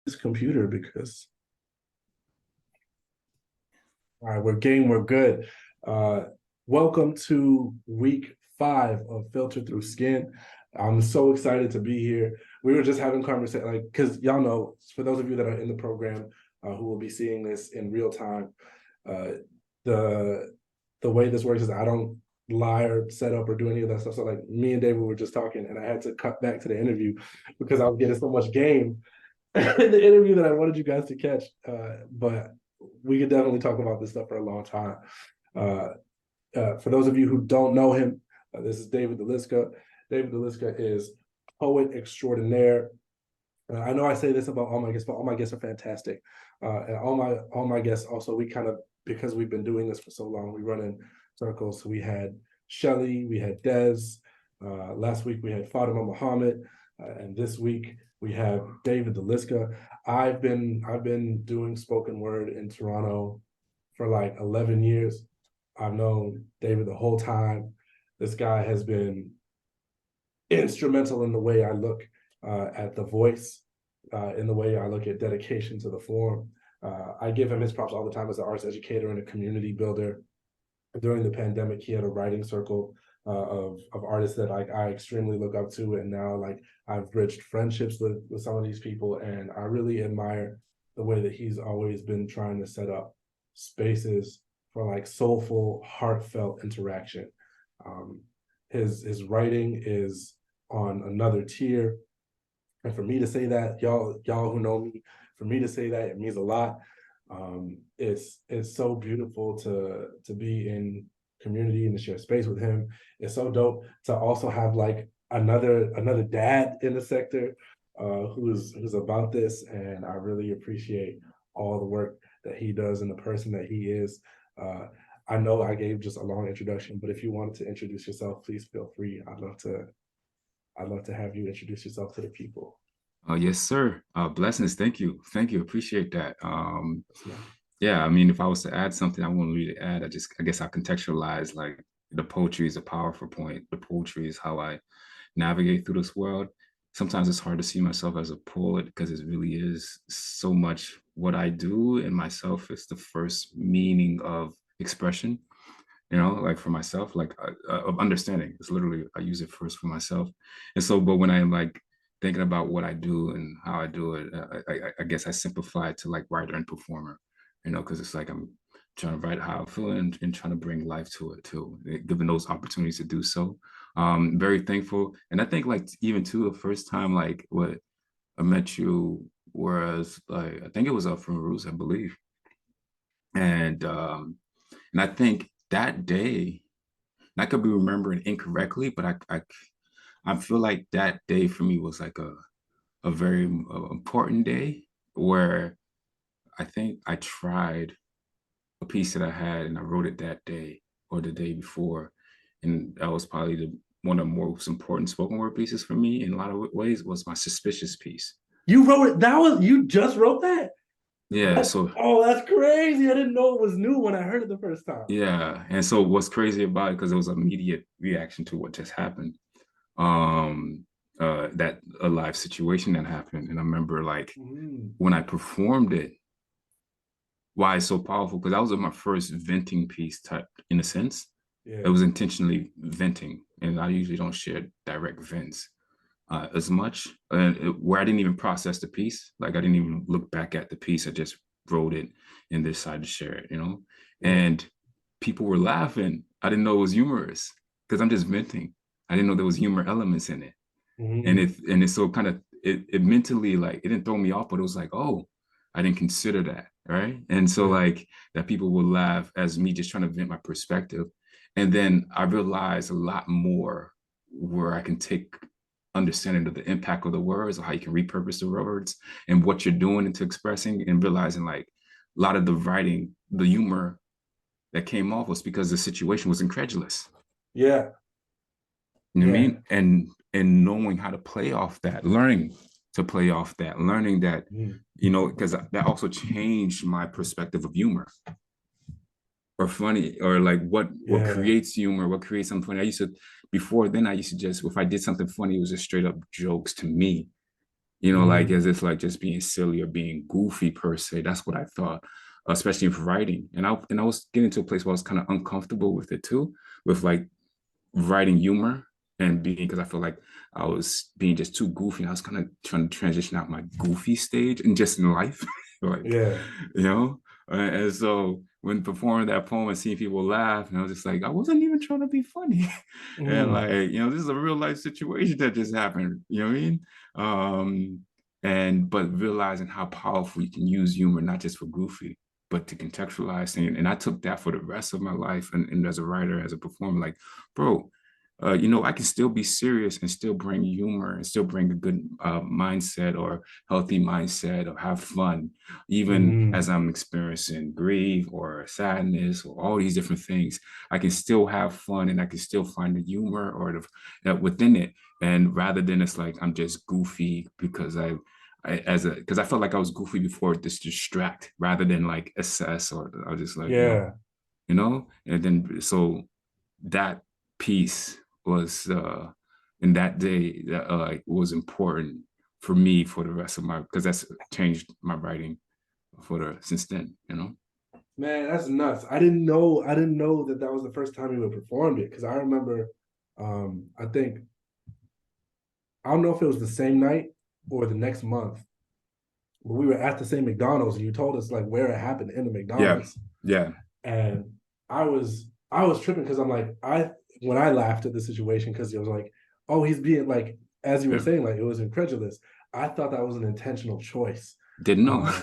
this computer because all right, we're game, we're good. Welcome to week 5 of Filter Through Skin. I'm so excited to be here. We were just having conversation, like, because y'all know, for those of you that are in the program who will be seeing this in real time, uh, the the way this works is I don't lie or set up or do any of that stuff. So like me and David were just talking, and I had to cut back to the interview because I was getting so much game in the interview that I wanted you guys to catch. But we could definitely talk about this stuff for a long time. Uh, for those of you who don't know him, this is David Delisca. David Delisca is poet extraordinaire. I know I say this about all my guests, but all my guests are fantastic. And all my guests also, we kind of, because we've been doing this for so long, we run in circles. So we had Shelly, we had Dez. Last week we had Fatima Muhammad, and this week we have David Delisca. I've been doing spoken word in Toronto for like 11 years. I've known David the whole time. This guy has been instrumental in the way I look at the voice, in the way I look at dedication to the form. I give him his props all the time as an arts educator and a community builder. During the pandemic, he had a writing circle of artists that I extremely look up to, and now like I've bridged friendships with some of these people, and I really admire the way that he's always been trying to set up spaces for like soulful, heartfelt interaction. His writing is on another tier, and for me to say that, y'all who know me, for me to say that, it means a lot. It's so beautiful to be in community and to share space with him. It's so dope to also have like another dad in the sector who's about this, and I really appreciate all the work that he does and the person that he is. I know I gave just a long introduction, but if you wanted to introduce yourself, please feel free. I'd love to have you introduce yourself to the people. Oh, yes, sir. Blessings. Thank you. Thank you. Appreciate that. Yeah. Yeah, I mean, if I was to add something I wouldn't really add, I guess I contextualize like the poetry is a powerful point. The poetry is how I navigate through this world. Sometimes it's hard to see myself as a poet because it really is so much what I do, and myself is the first meaning of expression, like for myself, like of understanding. It's literally, I use it first for myself. And so, but when I'm like thinking about what I do and how I do it, I guess I simplify it to like writer and performer, because it's like I'm trying to write how I feel and trying to bring life to it too, given those opportunities to do so. Very thankful. And I think like even too, the first time like what I met you was like, I think it was up from Roots, I believe. And I think that day, and I could be remembering incorrectly, but I feel like that day for me was like a very important day where I think I tried a piece that I had and I wrote it that day or the day before. And that was probably one of the most important spoken word pieces for me in a lot of ways was my suspicious piece. You wrote it. You just wrote that? Yeah. So, That's crazy. I didn't know it was new when I heard it the first time. yeah. And so what's crazy about it, because it was an immediate reaction to what just happened. That a live situation that happened. And I remember like when I performed it, why it's so powerful, because that was my first venting piece type in a sense. Yeah. It was intentionally venting, and I usually don't share direct vents as much, where I didn't even process the piece. Like I didn't even look back at the piece. I just wrote it and decided to share it, Yeah. and people were laughing. I didn't know it was humorous because I'm just venting. I didn't know there was humor elements in it. And it's so kind of it mentally, like, it didn't throw me off, but it was like, oh, I didn't consider that, right? And so like that people will laugh as me just trying to vent my perspective. And then I realized a lot more where I can take understanding of the impact of the words, or how you can repurpose the words and what you're doing into expressing, and realizing like a lot of the writing, the humor that came off was because the situation was incredulous. Yeah. You know what I mean? And knowing how to play off that, learning to play off that, learning that, because that also changed my perspective of humor or funny, or like what creates humor, what creates something funny. Before then, I used to just, if I did something funny, it was just straight up jokes to me. you know, like Mm, as it's like just being silly or being goofy per se. That's what I thought, especially for writing. And I was getting to a place where I was kind of uncomfortable with it too, with like writing humor and being because I feel like I was being just too goofy. I was kind of trying to transition out my goofy stage and just in life, like yeah. you know. And so when performing that poem and seeing people laugh, and I was just like, I wasn't even trying to be funny, and Mm, like this is a real life situation that just happened. You know what I mean? And but realizing how powerful you can use humor not just for goofy, but to contextualize things. And I took that for the rest of my life. And as a writer, as a performer, like, bro, I can still be serious and still bring humor and still bring a good mindset or healthy mindset or have fun, even mm, as I'm experiencing grief or sadness or all these different things. I can still have fun and I can still find the humor or within it. And rather than it's like I'm just goofy because because I felt like I was goofy before this distract rather than like assess or I was just like, yeah. and then so that piece was in that day that was important for me for the rest of my because that's changed my writing for the since then. Man, that's nuts. I didn't know that that was the first time you had performed it because I remember, I think I don't know if it was the same night or the next month, but we were at the same McDonald's and you told us like where it happened in the Yeah, McDonald's, yeah, and I was tripping because I'm like when I laughed at the situation because it was like, oh, he's being like, as you were yeah. saying, like it was incredulous. I thought that was an intentional choice. Didn't know. Uh,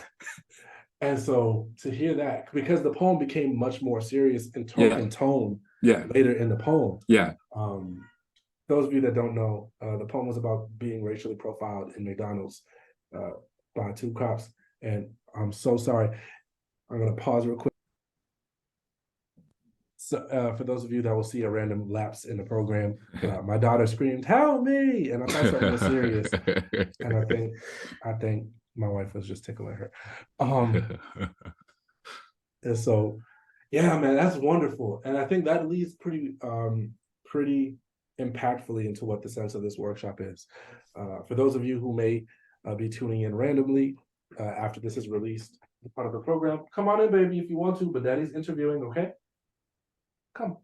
and so to hear that, because the poem became much more serious Yeah, in tone yeah, later in the poem. yeah. Um, those of you that don't know, the poem was about being racially profiled in McDonald's uh, by two cops. And I'm so sorry. I'm going to pause real quick. So, for those of you that will see a random lapse in the program, my daughter screamed, "Help me!" And I thought something was serious. And I think my wife was just tickling her. And so, yeah, man, that's wonderful. And I think that leads pretty impactfully into what the sense of this workshop is. For those of you who may be tuning in randomly after this is released, part of the program, come on in, baby, if you want to. But Daddy's interviewing, okay? Come.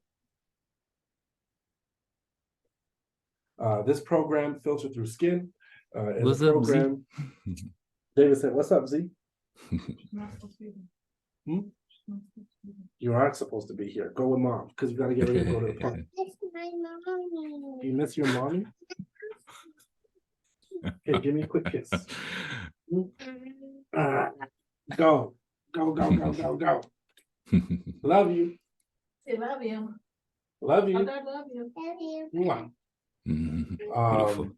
This program, Filtered Through Skin, is a What's up, Z? program. David said, "What's up, Z? Hmm? You aren't supposed to be here. Go with mom because you got to get ready to go to the park. You miss your mommy? Okay, give me a quick kiss. Uh, go, go, go, go, go, go. Love you. I love you. Love Oh, you. God, love you. Mwah. Beautiful.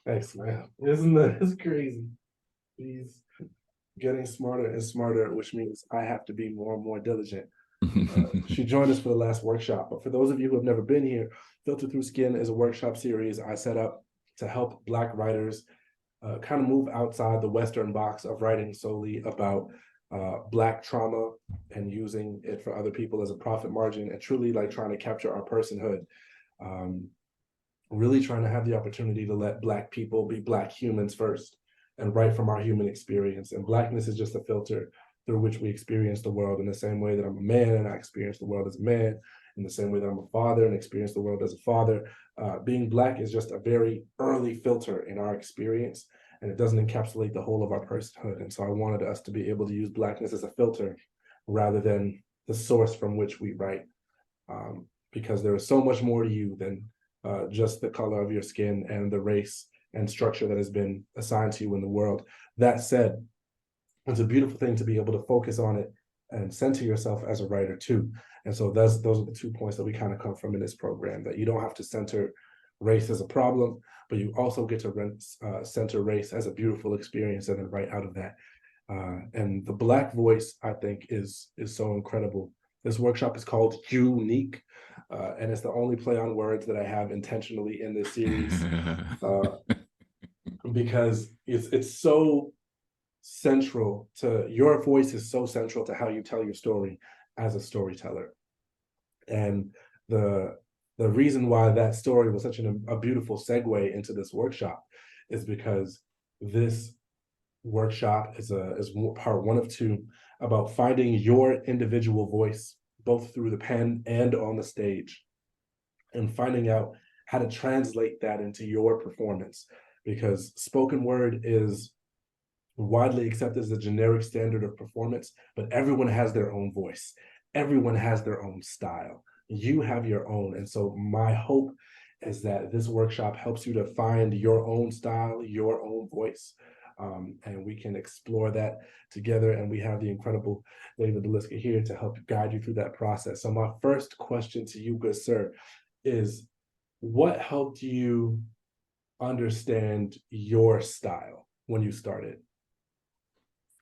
Thanks, man. Isn't that it's crazy? He's getting smarter and smarter, which means I have to be more and more diligent. She joined us for the last workshop, but for those of you who have never been here, Filter Through Skin is a workshop series I set up to help Black writers kind of move outside the Western box of writing solely about Black trauma and using it for other people as a profit margin and truly like trying to capture our personhood. Um, really trying to have the opportunity to let Black people be Black humans first and write from our human experience. And Blackness is just a filter through which we experience the world in the same way that I'm a man and I experience the world as a man, in the same way that I'm a father and experience the world as a father. Being Black is just a very early filter in our experience, and it doesn't encapsulate the whole of our personhood. And so I wanted us to be able to use Blackness as a filter rather than the source from which we write, because there is so much more to you than just the color of your skin and the race and structure that has been assigned to you in the world. That said, it's a beautiful thing to be able to focus on it and center yourself as a writer too. And so those are the 2 points that we kind of come from in this program, that you don't have to center race as a problem, but you also get to center race as a beautiful experience and then write out of that. And the Black voice, I think, is so incredible. This workshop is called Unique, and it's the only play on words that I have intentionally in this series, because it's so central to your voice is so central to how you tell your story as a storyteller. And the the reason why that story was such a beautiful segue into this workshop is because this workshop is part one of two about finding your individual voice, both through the pen and on the stage, and finding out how to translate that into your performance. Because spoken word is widely accepted as a generic standard of performance, but everyone has their own voice. Everyone has their own style. You have your own. And so my hope is that this workshop helps you to find your own style, your own voice. And we can explore that together. And we have the incredible David Delisca here to help guide you through that process. So my first question to you, good sir, is what helped you understand your style when you started?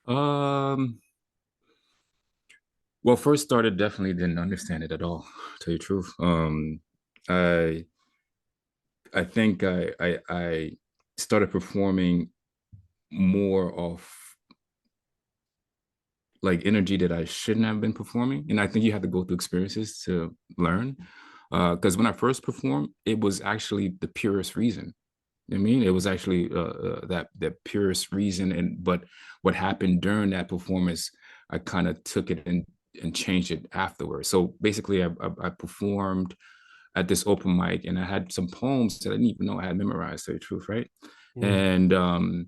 Um, well, first started definitely didn't understand it at all, to tell you the truth. I I think I started performing more of like energy that I shouldn't have been performing. And I think you have to go through experiences to learn. Because when I first performed, it was actually the purest reason. I mean, it was actually that purest reason. And but what happened during that performance, I kind of took it and changed it afterwards. So basically, I performed at this open mic, and I had some poems that I didn't even know I had memorized. To tell you the truth, right? Mm, And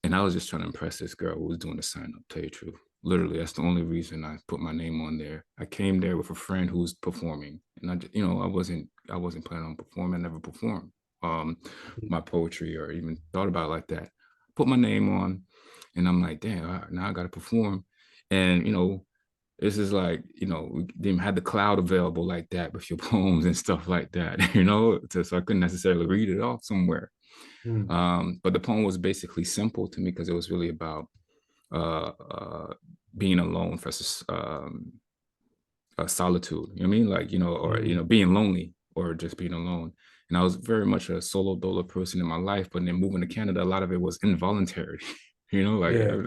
and I was just trying to impress this girl who was doing the sign up. Tell you the truth, literally, that's the only reason I put my name on there. I came there with a friend who was performing, and I wasn't planning on performing. I never performed um mm, my poetry or even thought about it like that. Put my name on, and I'm like, damn, now I got to perform, and this is like, we didn't have the cloud available like that with your poems and stuff like that, so I couldn't necessarily read it off somewhere. mm, But the poem was basically simple to me because it was really about uh, uh, being alone versus solitude. You know what I mean? Like, or mm. being lonely or just being alone. And I was very much a solo dolo person in my life, but then moving to Canada, a lot of it was involuntary. Like Yeah.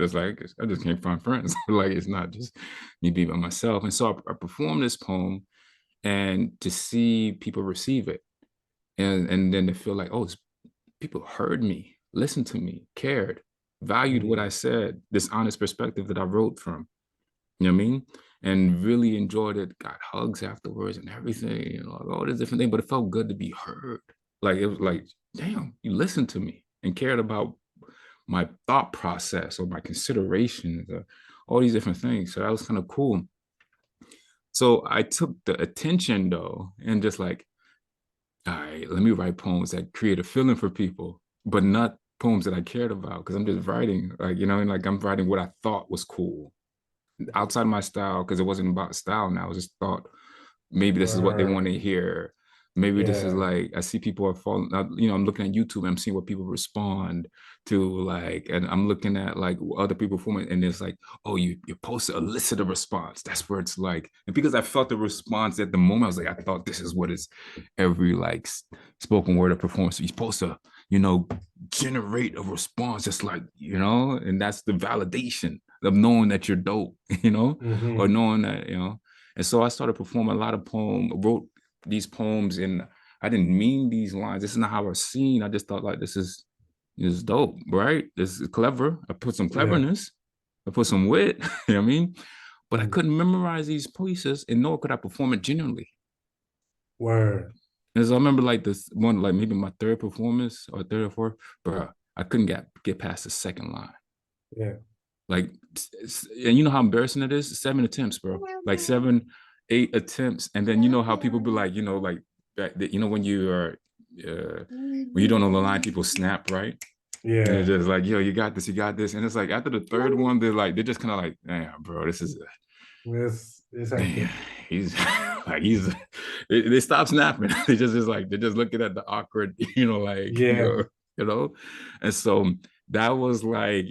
I just can't find friends. Like it's not just me being by myself. And so I performed this poem, and to see people receive it, and then to feel like, oh, people heard me, listened to me, cared, valued what I Mm, said, this honest perspective that I wrote from. You know what I mean? And really enjoyed it, got hugs afterwards and everything, like all this different thing, but it felt good to be heard. Like it was like, damn, you listened to me and cared about my thought process or my considerations, or all these different things. So that was kind of cool. So I took the attention though, and just like, all right, let me write poems that create a feeling for people, but not poems that I cared about. Cause I'm just writing, like, and like I'm writing what I thought was cool outside my style, because it wasn't about style now. I just thought maybe this is what they want word. to hear. Maybe this is Yeah. like, I see people are falling, I'm looking at YouTube and I'm seeing what people respond to, like, and I'm looking at like other people performing, and it's like, oh, you're supposed to elicit a response. That's where it's like, and because I felt the response at the moment, I was like, I thought this is what is every like spoken word of performance. You're supposed to, generate a response, just like, and that's the validation of knowing that you're dope, or Mm-hmm. knowing that, and so I started performing a lot of wrote these poems, and I didn't mean these lines. This is not how I was seen. I just thought like, this is dope, right? This is clever. I put some Yeah. cleverness. I put some wit. You know what I mean? But I Mm. couldn't memorize these pieces, and nor could I perform it genuinely. Word. And so I remember like this one, like maybe my third performance or third or fourth, bro. I couldn't get past the second line. Yeah. Like, and you know how embarrassing it is? 7 attempts, bro. Like 7, 8 attempts. And then you know how people be like, like that, when you are when you don't know the line, people snap, right? And they're Yeah. just like, yo, you got this, you got this. And it's like after the third one, they're just kind of like, damn, bro, this is It's damn, hectic. he's like they stop snapping. They're just looking at the awkward, like, Yeah. you know. And so that was like,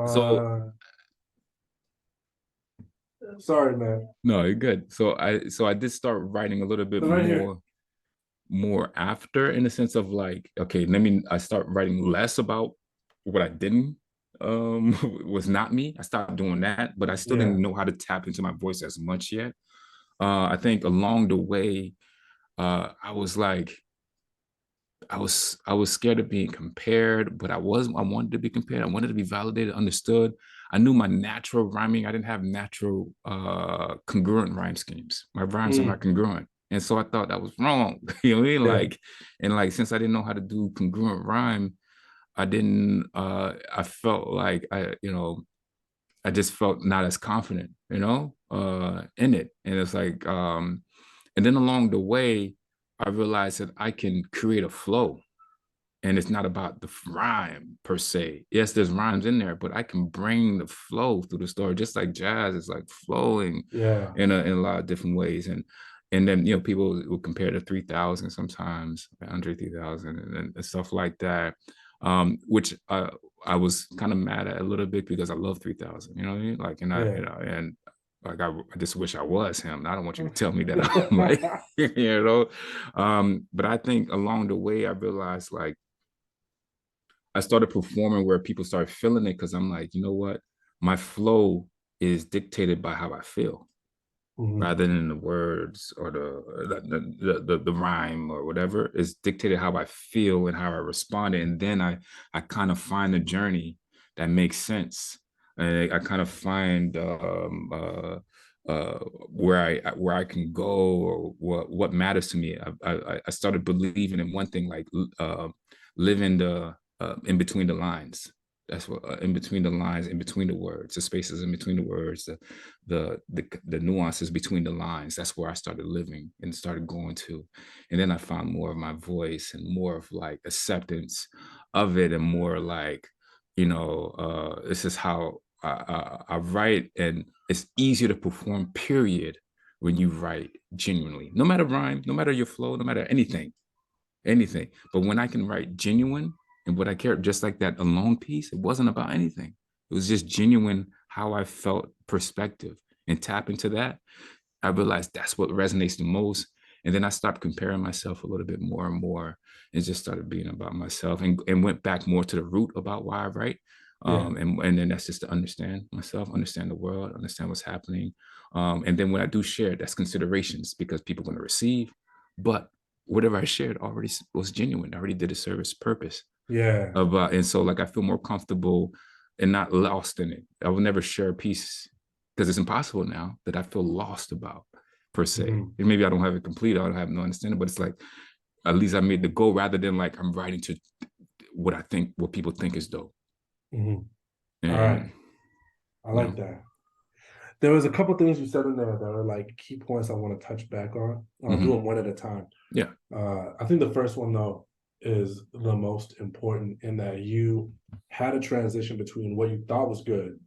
so Uh, sorry, man. no, you're good. So I did start writing a little bit So right here. more after, in the sense of like, okay, I start writing less about what I didn't was not me. I stopped doing that, but I still Yeah. didn't know how to tap into my voice as much yet. I think along the way, I was like, I was scared of being compared, but I wanted to be compared. I wanted to be validated, understood. I knew my natural rhyming. I didn't have natural congruent rhyme schemes. My rhymes are not Mm, congruent. And so I thought that was wrong. You know what I mean? yeah, Like since I didn't know how to do congruent rhyme, I didn't I felt like I just felt not as confident, in it. And it's like and then along the way, I realized that I can create a flow, and it's not about the rhyme per se. Yes, there's rhymes in there, but I can bring the flow through the story, just like jazz is like flowing yeah, in a lot of different ways. And then people will compare to 3000 sometimes, Andre 3000, and stuff like that, which I was kind of mad at a little bit because I love 3000. You know what I mean? Like, and I yeah. and like I just wish I was him. I don't want you to tell me that I'm like, you know. But I think along the way I realized like I started performing where people started feeling it because I'm like, you know what? My flow is dictated by how I feel Mhm. rather than the words or the rhyme or whatever. It's dictated how I feel and how I respond. And then I kind of find a journey that makes sense. And I kind of find where I can go or what matters to me. I started believing in one thing, like living the in between the lines. That's what in between the lines, in between the words, the spaces in between the words, the nuances between the lines. That's where I started living and started going to. And then I found more of my voice and more of like acceptance of it, and more like, this is how I write, and it's easier to perform, period, when you write genuinely. No matter rhyme, no matter your flow, no matter anything. But when I can write genuine and what I care, just like that alone piece, it wasn't about anything. It was just genuine how I felt, perspective, and tap into that. I realized that's what resonates the most. And then I stopped comparing myself a little bit more and more, and just started being about myself, and went back more to the root about why I write. Yeah, And then that's just to understand myself, understand the world, understand what's happening. And then when I do share, that's considerations because people are going to receive. But whatever I shared already was genuine. I already did a service purpose yeah. and so like I feel more comfortable and not lost in it. I will never share a piece because it's impossible now that I feel lost about per se. Mhm, And maybe I don't have it complete, I don't have no understanding, but it's like at least I made the goal rather than like I'm writing to what people think is dope. mhm. All right, And I you like know, that. There was a couple things you said in there that are like key points I want to touch back on. I'll do mm-hmm. them one at a time. Yeah, I think the first one though is the most important in that you had a transition between what you thought was good,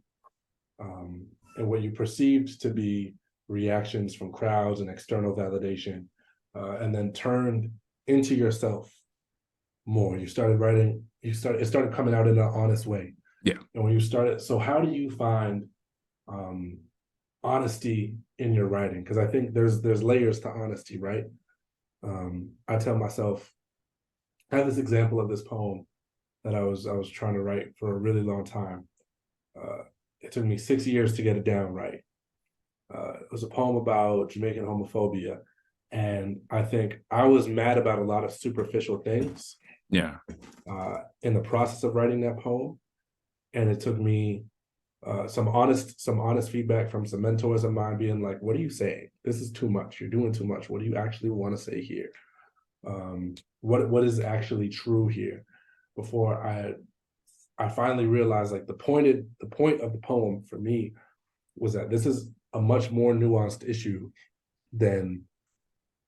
um, and what you perceived to be reactions from crowds and external validation, and then turned into yourself more. You started writing. It started coming out in an honest way. yeah. And when you started, so how do you find um, honesty in your writing? Because I think there's layers to honesty, right? I tell myself, I have this example of this poem that I was trying to write for a really long time. Uh, it took me 6 years to get it down right. It was a poem about Jamaican homophobia, and I think I was mad about a lot of superficial things Yeah, in the process of writing that poem, and it took me some honest feedback from some mentors of mine being like, what are you saying? This is too much. You're doing too much. What do you actually want to say here? What is actually true here? Before I finally realized like the point of the poem for me was that this is a much more nuanced issue than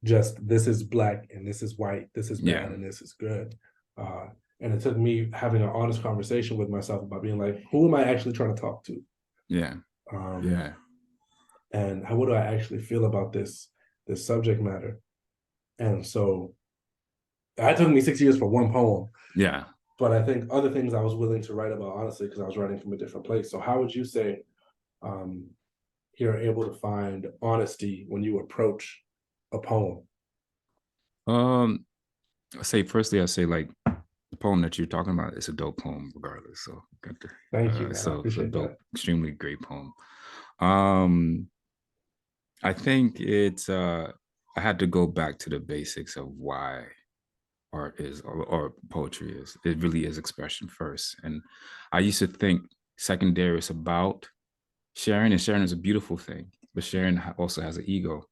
just this is black and this is white, this is yeah, bad and this is good. Uh, and it took me having an honest conversation with myself about being like, who am I actually trying to talk to? yeah, Um, yeah, and what do I actually feel about this subject matter? And so it took me 6 years for one poem, yeah. but I think other things I was willing to write about honestly because I was writing from a different place. So how would you say um, you're able to find honesty when you approach a poem? Um, I say like the poem that you're talking about is a dope poem, regardless. So, Thank you, man. I it's a appreciate dope, that. extremely great poem. Um, I think it's I had to go back to the basics of why. art is or poetry is. It really is expression first. And I used to think secondary is about sharing, and sharing is a beautiful thing, but sharing also has an ego,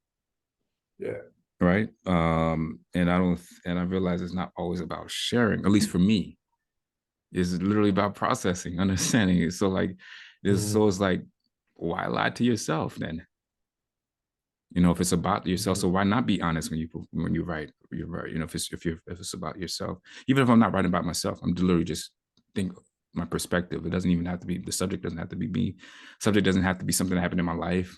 Yeah. right? And I don't, and I realize it's not always about sharing. At least for me, it's literally about processing, understanding it. So like, Mm-hmm. it's like, why lie to yourself then? You know, if it's about yourself, so Mm-hmm. why not be honest when you write? You're right. You know, if it's about yourself, even if I'm not writing about myself, I'm literally just think my perspective. It doesn't even have to be the subject. Doesn't have to be me. Subject doesn't have to be something that happened in my life.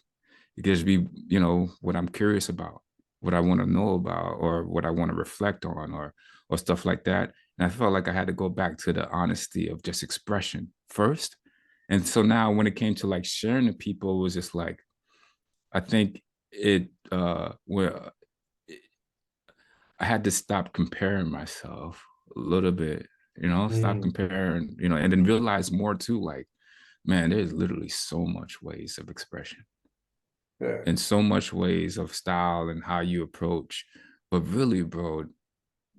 It could just be, you know, what I'm curious about, what I want to know about, or what I want to reflect on, or stuff like that. And I felt like I had to go back to the honesty of just expression first. And so now when it came to like sharing to people, it was just like I think it where I had to stop comparing myself a little bit, you know, stop Mm-hmm. comparing, you know, and then realize more too, like, man, there's literally so much ways of expression Yeah. and so much ways of style and how you approach. But really, bro,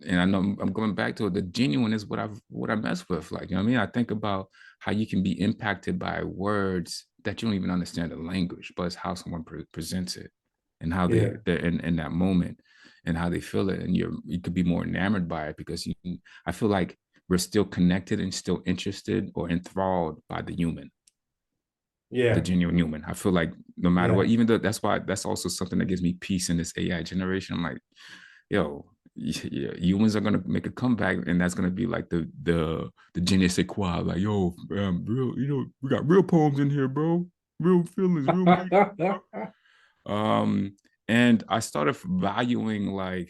and I know I'm going back to it. The genuine is what I mess with. Like, you know what I mean? I think about how you can be impacted by words that you don't even understand the language, but it's how someone presents it and how Yeah. they're in that moment and how they feel it. And you could be more enamored by it because I feel like we're still connected and still interested or enthralled by the human, the Yeah. genuine human. I feel like no matter Yeah. what, even though that's also something that gives me peace in this AI generation. I'm like, yo, yeah, humans are gonna make a comeback, and that's gonna be like the je ne sais quoi, like yo, real, you know, we got real poems in here, bro, real feelings, real meaning, bro. Um, and I started valuing like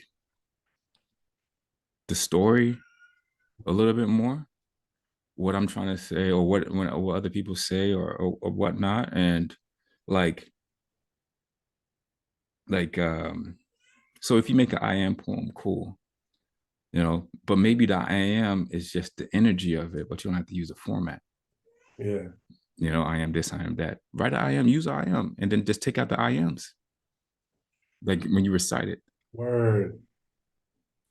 the story a little bit more, what I'm trying to say, or what other people say, or whatnot, and like like. So if you make an I am poem, cool, you know, but maybe the I am is just the energy of it, but you don't have to use a format. Yeah. You know, I am this, I am that. Write I am, use I am, and then just take out the I ams, like when you recite it. Word.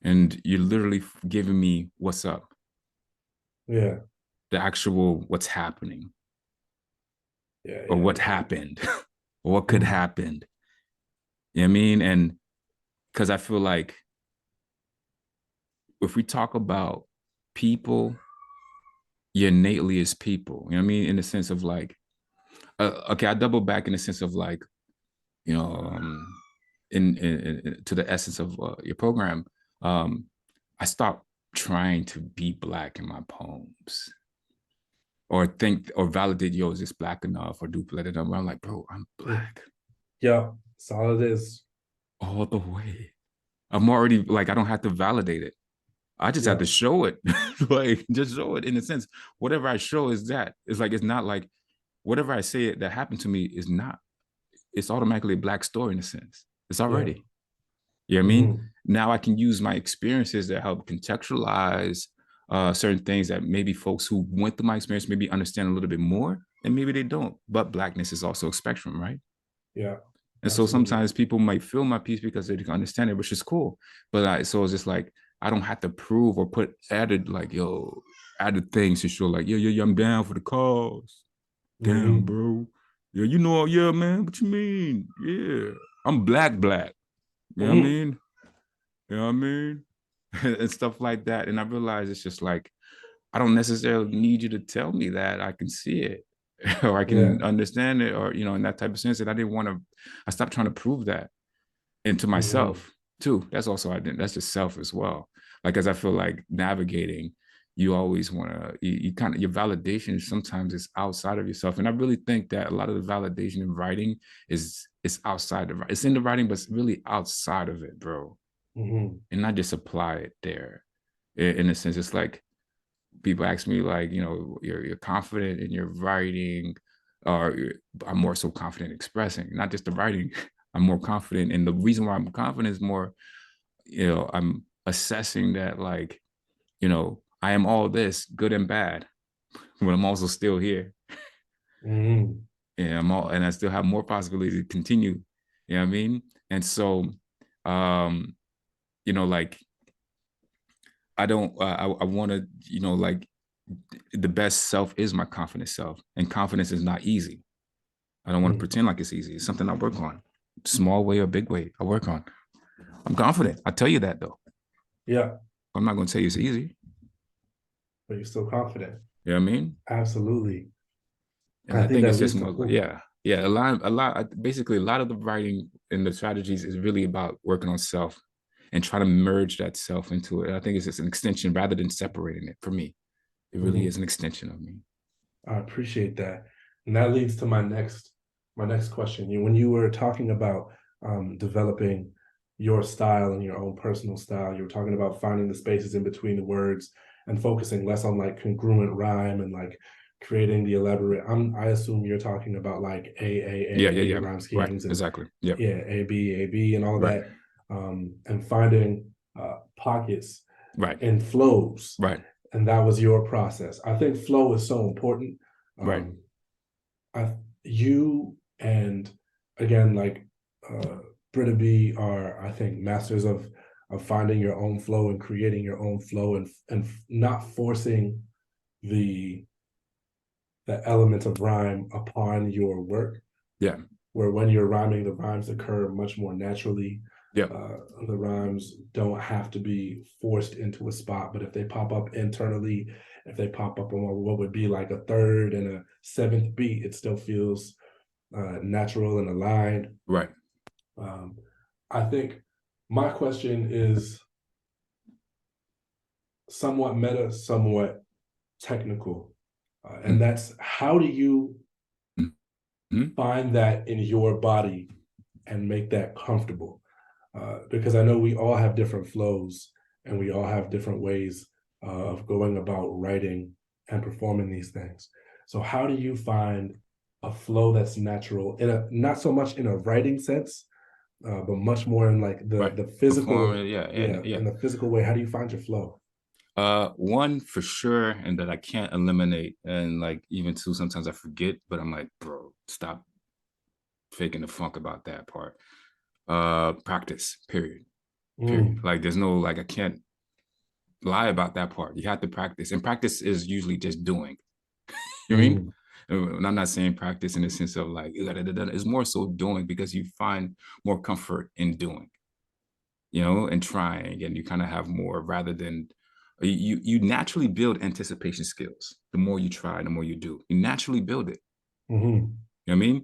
And you're literally giving me what's up, Yeah. the actual what's happening, Yeah. or Yeah. what Yeah. happened, or what could Mm-hmm. happen. You know what I mean? And because I feel like if we talk about people, you innately is people. You know what I mean? In the sense of like, okay, I double back in the sense of like, you know, to the essence of your program, um, I stopped trying to be black in my poems or think or validate, yo, is this black enough or do let it up. I'm like, bro, I'm Mm. black Yeah. That's all it is. all the way. I'm already like, I don't have to validate it. I just have Yeah. to show it, like just show it in a sense. Whatever I show is that. It's like it's not like whatever I say that happened to me is not. It's automatically a black story in a sense. It's Yeah. already. You know what I mean? Mm-hmm. Now I can use my experiences to help contextualize certain things that maybe folks who went through my experience maybe understand a little bit more, and maybe they don't. But blackness is also a spectrum, right? Yeah. And so Absolutely. sometimes people might feel my piece because they can understand it, which is cool. But so it's just like I don't have to prove or put added like yo added things to show like yeah, I'm down for the cause. Damn, Mm-hmm. bro. Yeah, you know, yeah, man. What you mean? Yeah, I'm black. You know what I Mm-hmm. mean? You know what I mean? And stuff like that. And I realized it's just like, I don't necessarily need you to tell me that. I can see it or I Yeah. can understand it or, you know, in that type of sense. And I didn't want to, I stopped trying to prove that into Mm-hmm. myself too. That's also, I didn't, that's just self as well. Like, as I feel like navigating, you always want to, you kind of, your validation sometimes is outside of yourself. And I really think that a lot of the validation in writing is outside of, it's in the writing, but it's really outside of it, bro, Mm-hmm. and not just apply it there. In a sense, it's like people ask me, like, you know, you're confident in your writing, or I'm more so confident expressing, not just the writing. I'm more confident, and the reason why I'm confident is more, you know, I'm assessing that, like, you know, I am all this, good and bad, but I'm also still here, Mm-hmm. and and I still have more possibility to continue. You know what I mean? And so, um, you know, like I don't I want to, like the best self is my confident self, and confidence is not easy. I don't want to Mm. pretend like it's easy. It's something I work on, small way or big way. I work on. I'm confident. I tell you that though. Yeah, I'm not going to tell you it's easy. but you're still confident. You know what I mean? Absolutely. And I I think think that it's just leads to more like, hope. yeah, yeah. Basically, a lot of the writing and the strategies is really about working on self and trying to merge that self into it. I think it's just an extension rather than separating it. For me, it really Mhm. is an extension of me. I appreciate that. And that leads to my next question. When you were talking about developing your style and your own personal style, you were talking about finding the spaces in between the words and focusing less on like congruent rhyme and like creating the elaborate. I assume you're talking about like Yeah, yeah, A yeah. rhyme Right. schemes and Exactly. Yep. yeah, A B and all Right. that, and finding pockets Right. and flows. Right. And that was your process. I think flow is so important. Right. Um, I you and again like uh Britta B are, I think, masters of finding your own flow and creating your own flow and not forcing the the element of rhyme upon your work, Yeah. where when you're rhyming, the rhymes occur much more naturally. Yep. The rhymes don't have to be forced into a spot, but if they pop up internally, if they pop up on what would be like a third and a seventh beat, it still feels natural and aligned. Right. Um, I think my question is somewhat meta, somewhat technical, and that's how do you Mm-hmm. find that in your body and make that comfortable? Because I know we all have different flows and we all have different ways of going about writing and performing these things. So how do you find a flow that's natural in a not so much in a writing sense, but much more in like the Right. the physical, Performing. Yeah. yeah, And yeah. in the physical way. How do you find your flow? One for sure, and that I can't eliminate, and like even two, sometimes I forget, but I'm like, bro, stop faking the funk about that part. Practice. Period. Period. Mm, Like there's no like I can't lie about that part. You have to practice, and practice is usually just doing. You know what I mean? mm, And I'm not saying practice in the sense of like it's more so doing because you find more comfort in doing, and trying, and you kind of have more rather than you naturally build anticipation skills. The more you try, the more you do. You naturally build it. mm-hmm. You know what I mean?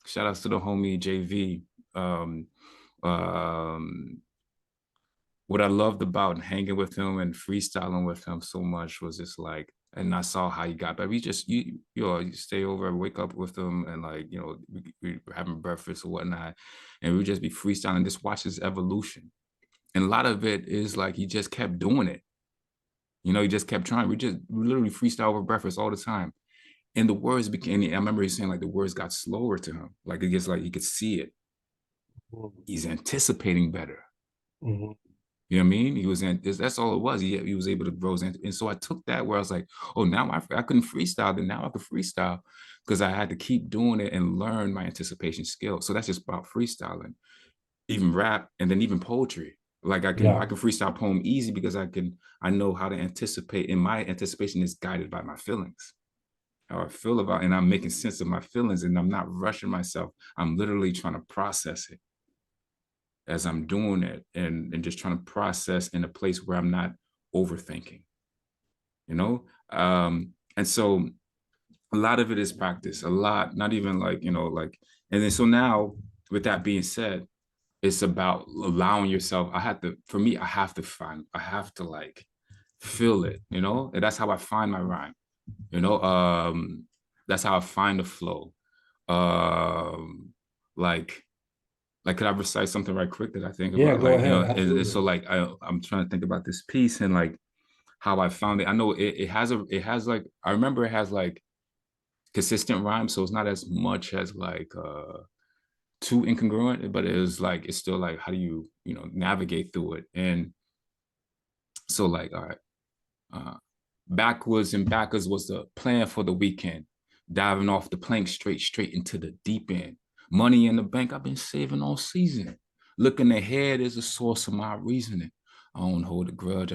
Shout outs to the homie JV. Um, um, what I loved about hanging with him and freestyling with him so much was just like, and I saw how he got better. We just you stay over, wake up with him, and like we were having breakfast or whatnot, and we just be freestyling, just watch his evolution. And a lot of it is like he just kept doing it. He just kept trying. We literally freestyle over breakfast all the time. And the words became, I remember he saying like the words got slower to him. Like it gets like he could see it. He's anticipating better. Mm-hmm. You know what I mean? He was in, that's all it was. He was able to grow. And so I took that where I was like, oh, now I couldn't freestyle. Then now I could freestyle because I had to keep doing it and learn my anticipation skill. So that's just about freestyling, even rap, and then even poetry. Like I Yeah. can freestyle poem easy because I know how to anticipate, and my anticipation is guided by my feelings, how I feel about, and I'm making sense of my feelings, and I'm not rushing myself. I'm literally trying to process it as I'm doing it, and just trying to process in a place where I'm not overthinking, you know? And so a lot of it is practice, a lot, not even like, and then so now with that being said, it's about allowing yourself. For me, I have to like feel it, and that's how I find my rhyme, you know, that's how I find the flow. Um, like, could I recite something right quick that I think Yeah, about? go Like, ahead. it's so Absolutely. like I'm trying to think about this piece and like how I found it. I know it has like I remember it has like consistent rhyme, so it's not as much as like too incongruent, but it was like it's still like how do you navigate through it? And so like all right, uh, backwards and backwards was the plan for the weekend. Diving off the plank straight into the deep end. Money in the bank I've been saving all season. Looking ahead is a source of my reasoning. I don't hold a grudge.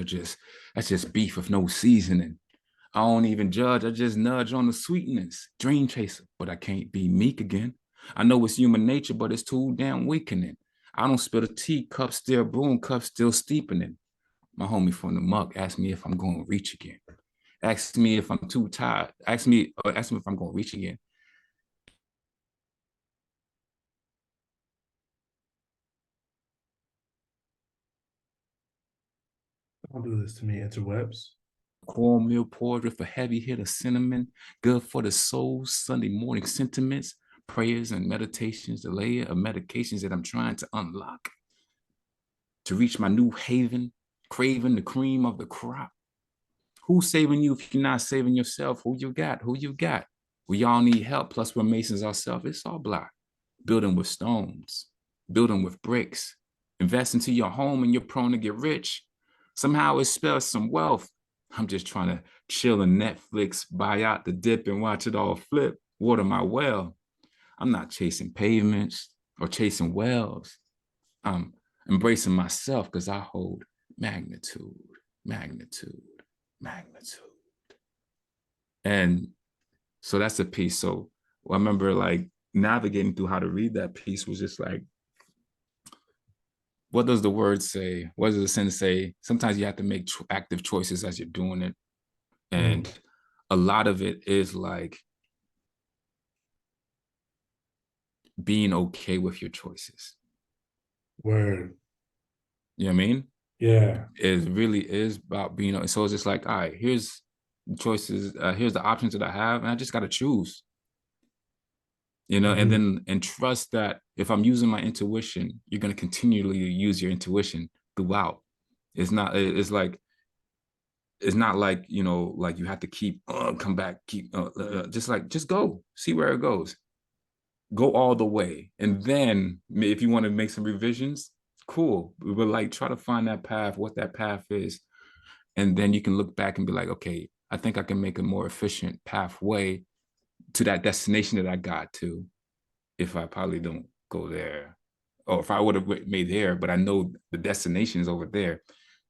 That's just beef with no seasoning. I don't even judge. I just nudge on the sweetness. Dream chaser, but I can't be meek again. I know it's human nature, but it's too damn weakening. I don't spill the tea, cup still brewing, cup still steepening. My homie from the muck asked me if I'm going to reach again. Asked me if I'm too tired. Asked me if I'm going to reach again. Don't do this to me, interwebs. Cornmeal poured with a heavy hit of cinnamon, good for the soul, Sunday morning sentiments, prayers and meditations, the layer of medications that I'm trying to unlock to reach my new haven, craving the cream of the crop. Who's saving you if you're not saving yourself? Who you got? Who you got? We all need help, plus we're masons ourselves. It's all block. Building with stones, building with bricks. Invest into your home and you're prone to get rich. Somehow it spells some wealth. I'm just trying to chill and Netflix, buy out the dip and watch it all flip, water my well. I'm not chasing pavements or chasing wells. I'm embracing myself because I hold magnitude, magnitude, magnitude. And so that's a piece. So I remember like navigating through how to read that piece was just like, what does the word say? What does the sentence say? Sometimes you have to make active choices as you're doing it. And a lot of it is like being okay with your choices. Word. You know what I mean? Yeah. It really is about being, so it's just like, all right, here's choices, here's the options that I have, and I just got to choose, and then and trust that if I'm using my intuition, you're going to continually use your intuition throughout. It's not like, like you have to keep, come back, keep, just go, see where it goes, go all the way. And then if you want to make some revisions, cool. But like try to find that path, what that path is. And then you can look back and be like, okay, I think I can make a more efficient pathway to that destination that I got to if I probably don't go there. Or if I would have made there, but I know the destination is over there.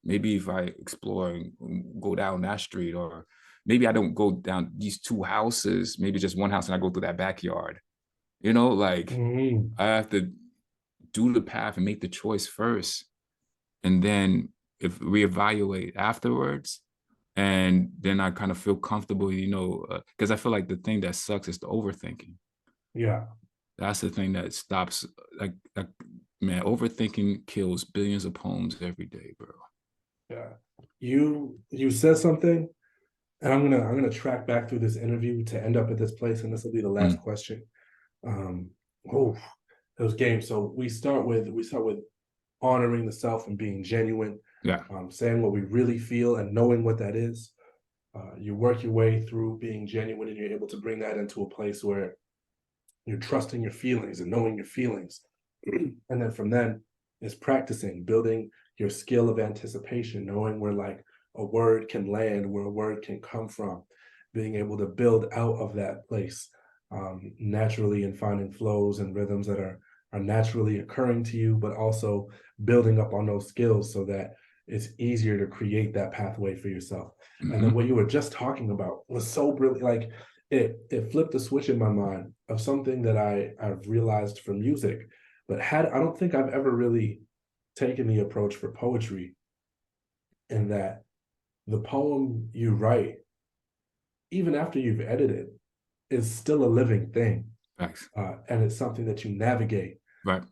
Maybe if I explore and go down that street, or maybe I don't go down these two houses, maybe just one house and I go through that backyard. Like I have to do the path and make the choice first. And then if reevaluate afterwards, and then I kind of feel comfortable, because I feel like the thing that sucks is the overthinking. Yeah. That's the thing that stops. Like man, overthinking kills billions of poems every day, bro. Yeah. You said something, and I'm gonna track back through this interview to end up at this place, and this will be the last question. Oh, it was game. So we start with honoring the self and being genuine. Yeah. Saying what we really feel and knowing what that is. You work your way through being genuine, and you're able to bring that into a place where you're trusting your feelings and knowing your feelings. And then from then is practicing, building your skill of anticipation, knowing where like a word can land, where a word can come from, being able to build out of that place naturally, and finding flows and rhythms that are naturally occurring to you, but also building up on those skills so that it's easier to create that pathway for yourself. And then what you were just talking about was so brilliant. Like it flipped a switch in my mind of something that I've realized from music, but I don't think I've ever really taken the approach for poetry, in that the poem you write, even after you've edited, is still a living thing. Thanks. And it's something that you navigate. Right.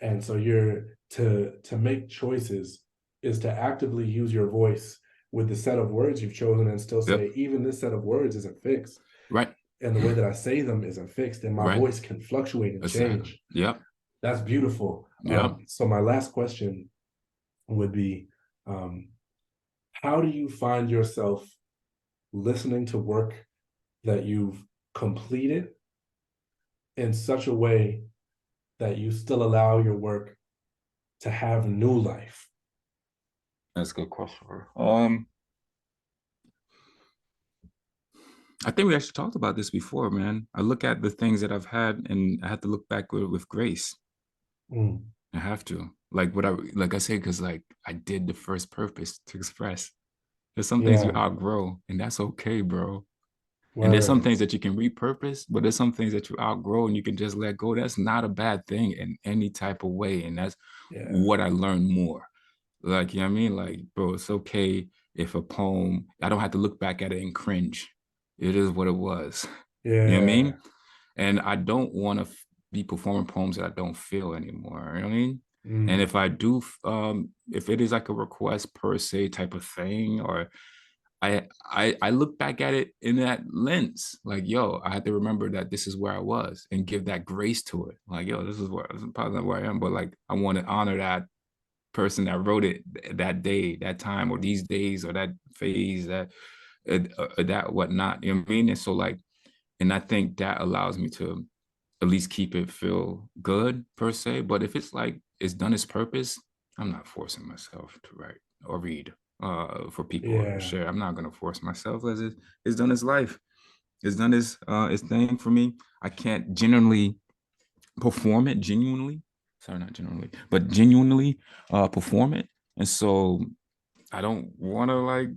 And so you're to make choices is to actively use your voice with the set of words you've chosen, and still say, even this set of words isn't fixed. Right. And the way that I say them isn't fixed, and my voice can fluctuate and change. Yep. That's beautiful. Yep. So my last question would be, how do you find yourself listening to work that you've completed in such a way that you still allow your work to have new life? That's a good question. I think we actually talked about this before, man. I look at the things that I've had, and I have to look back with grace. I have to. like what I like I say, because like I did the first purpose to express. There's some things you Yeah. outgrow, and that's okay, bro. And there's some Word. things that you can repurpose, but there's some things that you outgrow and you can just let go. That's not a bad thing in any type of way. And that's Yeah. what I learned more. Like, you know what I mean? Like, bro, it's okay if a poem, I don't have to look back at it and cringe. It is what it was. You know what I Yeah. mean? And I don't want to be performing poems that I don't feel anymore. You know what I mean? And Mm. if I do, if it is like a request per se type of thing, or I look back at it in that lens, like, yo, I had to remember that this is where I was and give that grace to it. Like, yo, this is probably not where I am, but like, I want to honor that person that wrote it that day, that time, or these days, or that phase, that whatnot. You know what I mean? And so like, and I think that allows me to at least keep it feel good per se. But if it's like it's done its purpose, I'm not forcing myself to write or read for people to Yeah. share. I'm not gonna force myself as it's done its life. It's done its thing for me. I can't genuinely perform it genuinely. Sorry, not genuinely, but genuinely perform it. And so I don't want to like,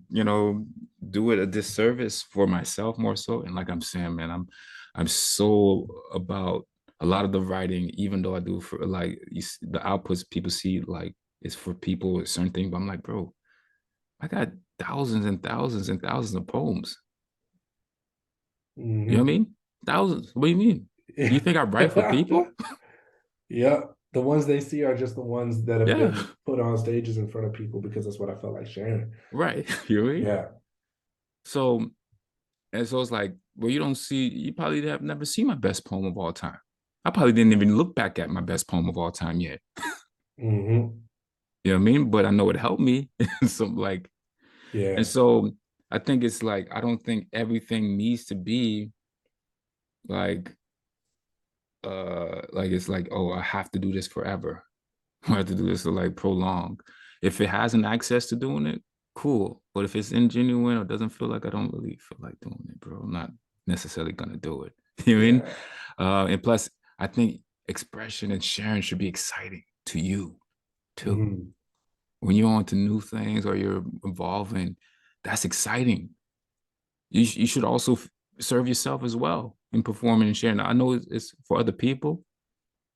do it a disservice for myself more so. And like I'm saying, man, I'm so about a lot of the writing, even though I do for like the outputs people see like it's for people with certain things. But I'm like, bro, I got thousands and thousands and thousands of poems. You know what I Hmm. mean? Thousands. What do you mean? You Yeah. think I write for people? Yeah. The ones they see are just the ones that have Yeah, been put on stages in front of people because that's what I felt like sharing. right. You know what I mean? Yeah. So and so it's like, well, you probably have never seen my best poem of all time. I probably didn't even look back at my best poem of all time yet. Hmm. You know what I mean? But I know it helped me. So like, and Yeah. so I think it's like, I don't think everything needs to be like, like it's like, oh, I have to do this forever. I have to do this to like prolong. If it has an access to doing it, cool. But if it's ingenuine or doesn't feel like I don't really feel like doing it, bro, I'm not necessarily gonna do it. You know what I mean? Yeah. And plus, I think expression and sharing should be exciting to you too. Hmm. When you're on to new things or you're evolving, that's exciting. You should also serve yourself as well in performing and sharing. I know it's for other people,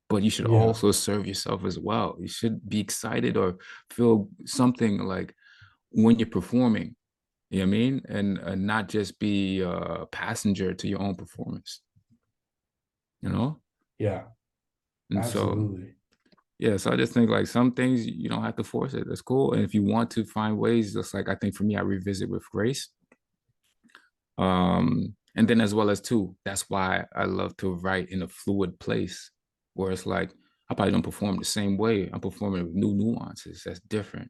but you should Yeah. also serve yourself as well. You should be excited or feel something like when you're performing, you know what I mean? And not just be a passenger to your own performance, you know? Yeah. And so, Absolutely. yeah, so I just think like some things you don't have to force it. That's cool. And if you want to find ways, just like I think for me, I revisit with grace. And then as well as too, that's why I love to write in a fluid place where it's like I probably don't perform the same way. I'm performing with new nuances that's different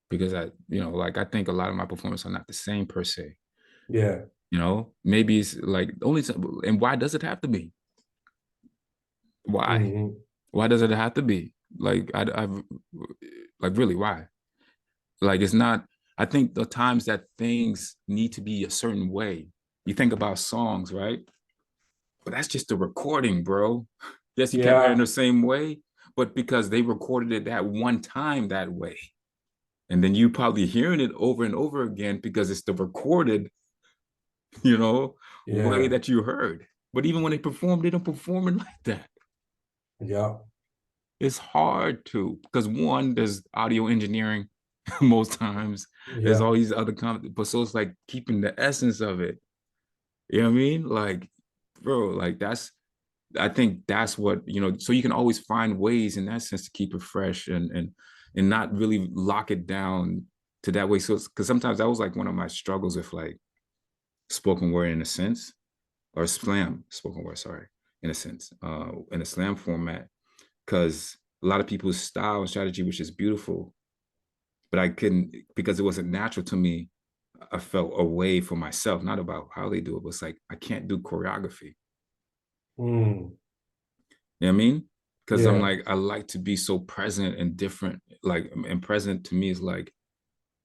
because like I think a lot of my performances are not the same per se. Yeah. Maybe it's like and why does it have to be? Why? Hmm. Why does it have to be? Like I've like really why? Like it's not. I think the times that things need to be a certain way. You think about songs, right? But that's just the recording, bro. Yes, you can't write in Yeah. the same way, but because they recorded it that one time that way. And then you probably hearing it over and over again because it's the recorded, you know, way Yeah. that you heard. But even when they perform, they don't perform it like that. Yeah. It's hard to because one, there's audio engineering most times. There's Yeah. all these other but so it's like keeping the essence of it. You know what I mean? Like, bro, like I think that's what, so you can always find ways in that sense to keep it fresh and not really lock it down to that way. So because sometimes that was like one of my struggles with like spoken word in a sense, or slam spoken word, sorry, in a sense, in a slam format, because a lot of people's style and strategy, which is beautiful, but I couldn't because it wasn't natural to me. I felt away for myself, not about how they do it, but it's like I can't do choreography. Mm. You know what I mean? Because I'm Yeah. like, I like to be so present and different. Like, and present to me is like,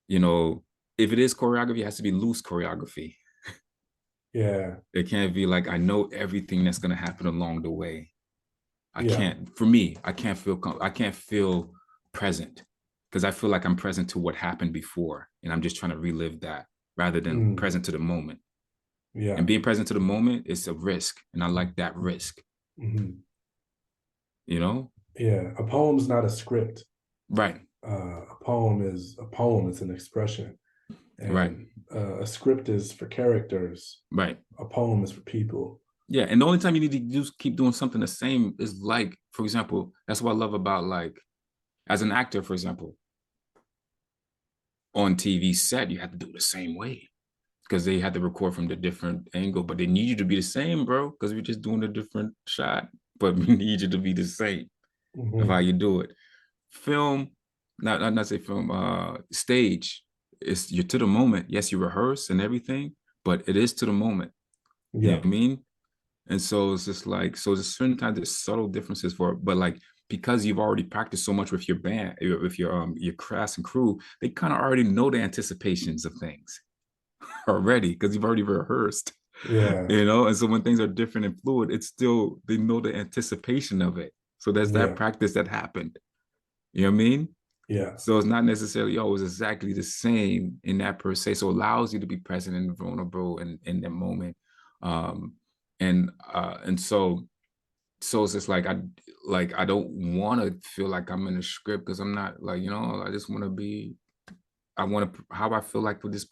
if it is choreography, it has to be loose choreography. Yeah. It can't be like, I know everything that's going to happen along the way. I Yeah. can't, for me, I can't feel present, because I feel like I'm present to what happened before, and I'm just trying to relive that rather than Mm, present to the moment. yeah. And being present to the moment is a risk, and I like that risk. Hmm. You know, Yeah. A poem's not a script. right, A poem is a poem. It's an expression, right, and a script is for characters. right. A poem is for people. Yeah, and the only time you need to just keep doing something the same is like, for example, that's what I love about like as an actor, for example, on TV set, you have to do it the same way because they had to record from the different angle, but they need you to be the same, bro, because we're just doing a different shot, but we need you to be the same of how Hmm. you do it. Film, not say film, stage, it's you're to the moment. Yes, you rehearse and everything, but it is to the moment. You know Yeah. what I mean? And so it's just like, so there's certain times there's subtle differences for it, but like because you've already practiced so much with your band, with your cast and crew, they kind of already know the anticipations of things already because you've already rehearsed, Yeah. you know. And so when things are different and fluid, it's still they know the anticipation of it. So there's that Yeah. practice that happened. You know what I mean? Yeah. So it's not necessarily always exactly the same in that per se. So it allows you to be present and vulnerable in that moment. Um, and so it's just like I don't want to feel like I'm in a script because I'm not like, you know, I just want to be I want to how I feel like with this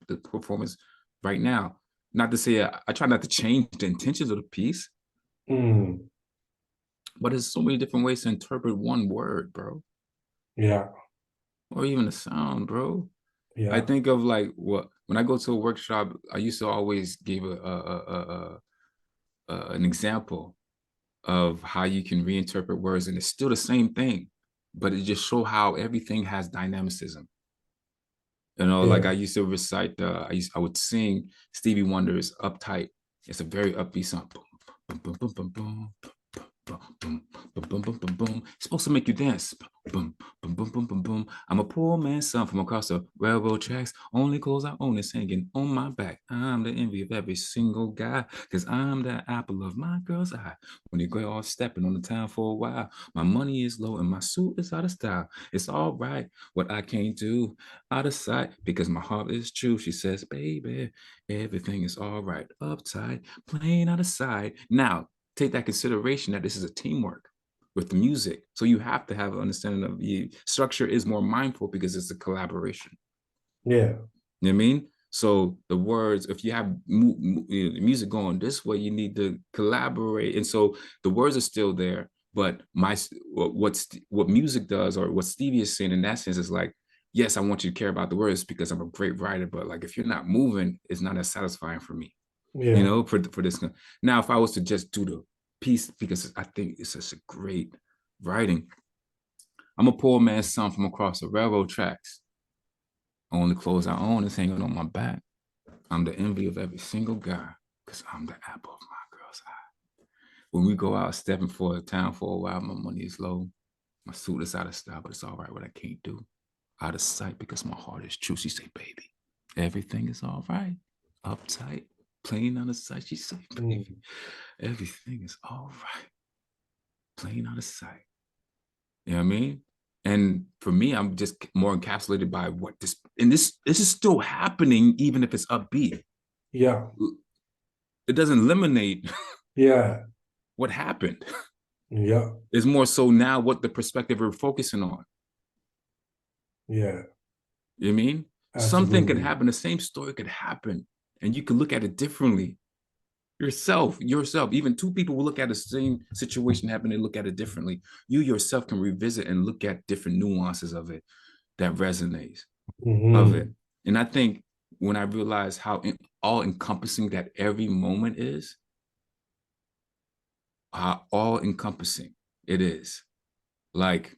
the performance right now. Not to say I try not to change the intentions of the piece, Mm, but there's so many different ways to interpret one word, bro, yeah. or even a sound, bro. I Yeah. think of like what when I go to a workshop, I used to always give an example of how you can reinterpret words, and it's still the same thing, but it just show how everything has dynamicism. You know, like Yeah. I used to recite, I would sing Stevie Wonder's "Uptight." It's a very upbeat song. Boom, boom, boom, boom, boom, boom, boom, boom, boom, boom, boom, boom. It's supposed to make you dance. Boom, boom, boom, boom, boom, boom. I'm a poor man's son from across the railroad tracks. Only clothes I own is hanging on my back. I'm the envy of every single guy, cause I'm the apple of my girl's eye. When you go off stepping on the town for a while, my money is low and my suit is out of style. It's all right, what I can't do, out of sight, because my heart is true. She says, baby, everything is all right. Uptight, playing out of sight. Now, take that consideration that this is a teamwork with the music. So you have to have an understanding of the structure is more mindful because it's a collaboration. Yeah. You know what I mean? So the words, if you have music going this way, you need to collaborate. And so the words are still there, but what music does, or what Stevie is saying in that sense, is like, yes, I want you to care about the words because I'm a great writer, but like if you're not moving, it's not as satisfying for me, you Yeah. know, for this. Now, if I was to just do the piece, because I think it's such a great writing, I'm a poor man's son from across the railroad tracks. Only clothes I own is hanging on my back. I'm the envy of every single guy because I'm the apple of my girl's eye. When we go out stepping for the town for a while, my money is low. My suit is out of style, but it's all right what I can't do. Out of sight because my heart is true. She say, baby, everything is all right. Uptight, plain out of sight. She say, baby, Mm, everything is all right. Plain out of sight. You know what I mean? And for me, I'm just more encapsulated by what this, and this is still happening even if it's upbeat. yeah. It doesn't eliminate Yeah. what happened. Yeah. It's more so now what the perspective we're focusing on. Yeah. You know what I mean? Something could Absolutely. happen, the same story could happen, and you could look at it differently. Yourself, even two people will look at the same situation happen and look at it differently. You yourself can revisit and look at different nuances of it that resonates of it. Hmm. And I think when I realized how all encompassing that every moment is, how all encompassing it is. Like,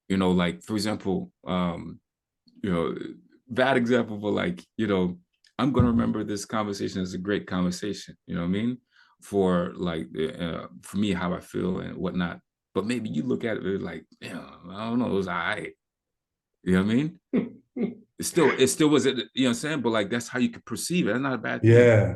you know, like for example, you know, bad example, but like, you know, I'm gonna remember this conversation as a great conversation. You know what I mean? For like, for me, how I feel and whatnot. But maybe you look at it like, yeah, I don't know, it was all right. You know what I mean? It still was, you know what I'm saying? But like, that's how you could perceive it. That's not a bad thing. Yeah.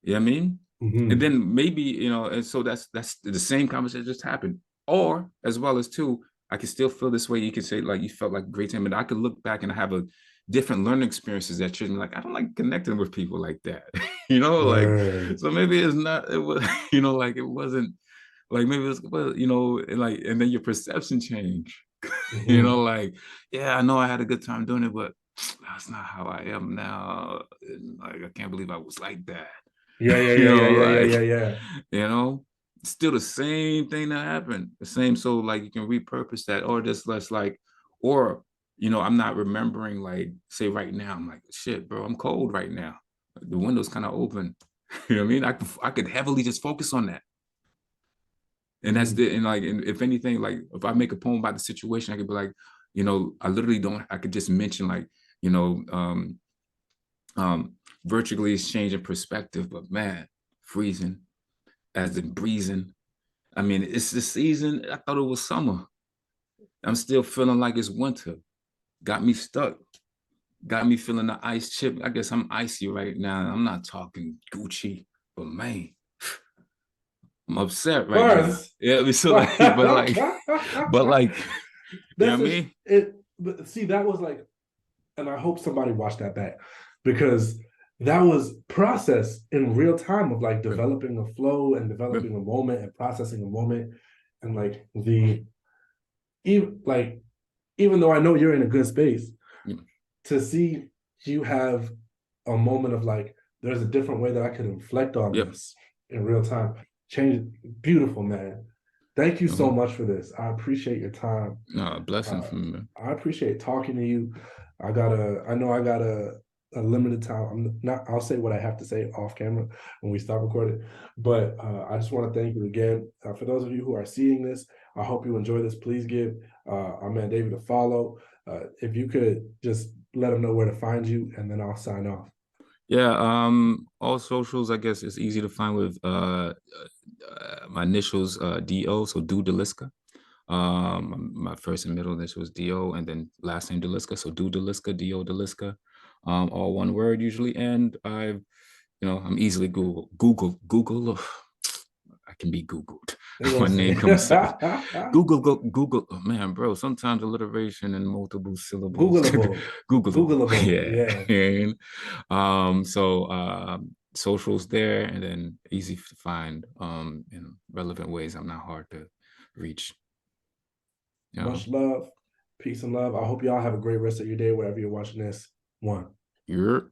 You know what I mean? And Hmm. then maybe, you know, and so that's the same conversation just happened. Or as well as too, I can still feel this way. You can say like you felt like a great time, but I could look back and have a different learning experiences that you're like, I don't like connecting with people like that. Like, Word. so maybe it's not, it was, like it wasn't like maybe it was, well, and like, and then your perception change. Mhm. Like, yeah, I know I had a good time doing it, but that's not how I am now. And, like, I can't believe I was like that. Yeah, yeah, you yeah, yeah, know, yeah, yeah, like, yeah, yeah. you know, still the same thing that happened. The same. So like you can repurpose that, or just less like, or I'm not remembering, like, say right now, I'm like, shit, bro, I'm cold right now. The window's kind of open. You know what I mean? I could heavily just focus on that. And that's Mhm. the and like and if anything, like if I make a poem about the situation, I could be like, I literally don't I could just mention like, you know, virtually exchanging perspective, but man, freezing as in breezing. I mean, it's the season. I thought it was summer. I'm still feeling like it's winter. Got me stuck. Got me feeling the ice chip. I guess I'm icy right now. I'm not talking Gucci, but man, I'm upset right now. Bars. Yeah, so like, but That's like, but like, you know what I mean? it. But see, that was like, and I hope somebody watched that back because that was process in real time of like Yeah, developing a flow and yeah, developing a moment and processing a moment and like the even like even though I know you're in a good space yeah, to see you have a moment of like there's a different way that I could inflect on yeah. this in real time. Change beautiful, man. Thank you so Uh-huh. much for this. I appreciate your time. No, a blessing Uh, from me. I appreciate talking to you. I know I got a limited time. I'm not, I'll say what I have to say off camera when we stop recording. But I just want to thank you again. For those of you who are seeing this, I hope you enjoy this. Please give our man David a follow. If you could just let him know where to find you, and then I'll sign off. Yeah, all socials, I guess it's easy to find with my initials, DO, so Do Delisca. My first and middle initial was DO, and then last name Delisca, so Do Delisca, DO Delisca. All one word usually, and I'm easily Google. I can be Googled. My name comes up. Google. Oh, man, bro. Sometimes alliteration and multiple syllables. Googleable, Googleable. Googleable. Yeah. Yeah, And socials there, and then easy to find in relevant ways. I'm not hard to reach. You know, much love, peace and love. I hope y'all have a great rest of your day wherever you're watching this. One. you're